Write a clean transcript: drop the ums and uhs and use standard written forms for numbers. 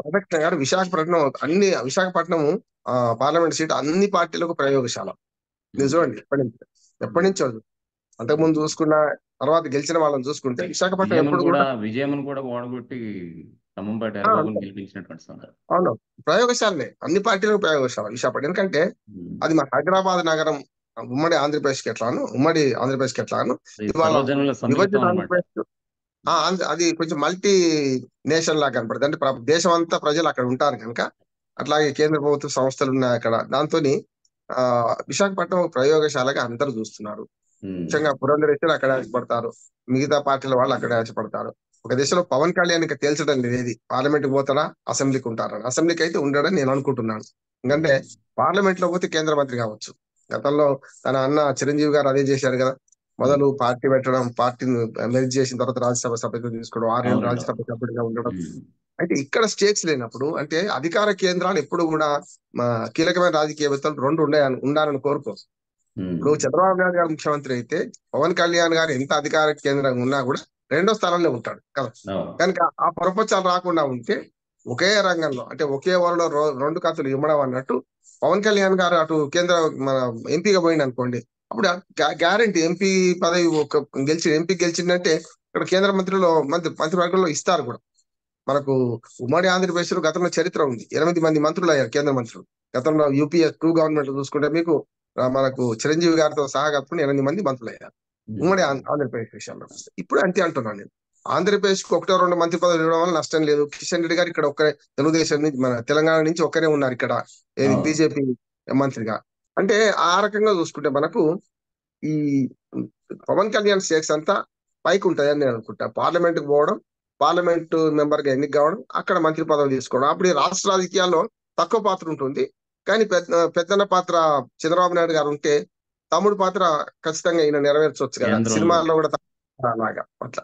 రాధాకృష్ణ గారు Visakhapatnam Visakhapatnam parliament seat అన్ని పార్టీలకు ప్రయోగశాల. నిజమండి. ఎప్పటి నుంచో అంతకుముందు చూసుకున్న తర్వాత గెలిచిన వాళ్ళని చూసుకుంటే విశాఖపట్నం ఎప్పుడు కూడా విజయమ్మను కూడా ఓడగొట్టి ఖమ్మంపాటి ఆ, హరిబాబుని గెలిపించినటువంటి సందర్భం. అవును, ప్రయోగశాలనే అన్ని పార్టీలకు ప్రయోగశాల విశాఖపట్నం. ఎందుకంటే అది మా హైదరాబాద్ నగరం ఉమ్మడి ఆంధ్రప్రదేశ్కి ఎట్లాను, ఇవాళ సర్వజనుల సమ్మిళితం విభజిత అన్నమాట. ఆంధ్రప్రదేశ్ అది కొంచెం మల్టీ నేషన్ లాగా కనపడుతుంది. అంటే దేశం అంతా ప్రజలు అక్కడ ఉంటారు కనుక, అట్లాగే కేంద్ర ప్రభుత్వ సంస్థలు ఉన్నాయి అక్కడ. దాంతో విశాఖపట్నం ఒక ప్రయోగశాలగా అందరూ చూస్తున్నారు. ముఖ్యంగా పురంధరేశ్వరి అక్కడ ఆశపడతారు, మిగతా పార్టీల వాళ్ళు అక్కడ ఆశపడతారు. ఒక దశలో పవన్ కళ్యాణ్ ఇంకా తేల్చడం లేదు పార్లమెంట్ పోతాడా అసెంబ్లీకి ఉంటారని. అసెంబ్లీకి అయితే ఉండడని నేను అనుకుంటున్నాను. ఎందుకంటే పార్లమెంట్ లో పోతే కేంద్ర మంత్రి కావచ్చు. గతంలో తన అన్న చిరంజీవి గారు అదే చేశారు కదా. మొదలు పార్టీ పెట్టడం, పార్టీని మెర్జ్ చేసిన తర్వాత రాజ్యసభ సభ్యులు తీసుకోవడం, 6 ఏళ్ళు రాజ్యసభ సభ్యుడిగా ఉండడం. అయితే ఇక్కడ స్టేక్స్ లేనప్పుడు, అంటే అధికార కేంద్రాలు ఎప్పుడు కూడా కీలకమైన రాజకీయవేత్తలు 2 ఉండాలని కోరుకోవచ్చు. ఇప్పుడు చంద్రబాబు నాయుడు గారు ముఖ్యమంత్రి అయితే పవన్ కళ్యాణ్ గారు ఎంత అధికార కేంద్రంగా ఉన్నా కూడా 2వ స్థానంలో ఉంటాడు కదా. కనుక ఆ పొరపచ్చాలు రాకుండా ఉంటే ఒకే రంగంలో, అంటే ఒకే వరలో 2 కత్తులు ఇమ్మడం అన్నట్టు, పవన్ కళ్యాణ్ గారు అటు కేంద్ర మన ఎంపీగా పోయింది అనుకోండి, అప్పుడు గ్యారంటీ ఎంపీ పదవి ఎంపీ గెలిచిందంటే ఇక్కడ కేంద్ర మంత్రివర్గంలో ఇస్తారు కూడా. మనకు ఉమ్మడి ఆంధ్రప్రదేశ్ లో గతంలో చరిత్ర ఉంది. 8 మంది మంత్రులు అయ్యారు కేంద్ర మంత్రులు. గతంలో యూపీఏ 2 గవర్నమెంట్ చూసుకుంటే మీకు మనకు చిరంజీవి గారితో సహా కలుపుకుని 8 మంది మంత్రులు అయ్యారు ఉమ్మడి ఆంధ్రప్రదేశ్ విషయంలో. ఇప్పుడు అంతే అంటున్నాను నేను. ఆంధ్రప్రదేశ్ కు 1-2 మంత్రి పదవులు ఇవ్వడం వల్ల నష్టం లేదు. కిషన్ రెడ్డి గారు ఇక్కడ ఒక్కరే, తెలుగుదేశం నుంచి మన తెలంగాణ నుంచి ఒక్కరే ఉన్నారు ఇక్కడ బీజేపీ మంత్రిగా. అంటే ఆ రకంగా చూసుకుంటే మనకు ఈ పవన్ కళ్యాణ్ స్టేక్స్ అంతా పైకి ఉంటాయని నేను అనుకుంటా. పార్లమెంట్ కు పోవడం, పార్లమెంట్ మెంబర్ గా ఎన్నిక కావడం, అక్కడ మంత్రి పదవి తీసుకోవడం. అప్పుడు ఈ రాష్ట్ర రాజకీయాల్లో తక్కువ పాత్ర ఉంటుంది. కానీ పెద్దన్న పాత్ర చంద్రబాబు నాయుడు గారు ఉంటే తమ్ముడు పాత్ర ఖచ్చితంగా ఈయన నెరవేర్చవచ్చు కదా. సినిమాల్లో కూడా అలాగా అట్లా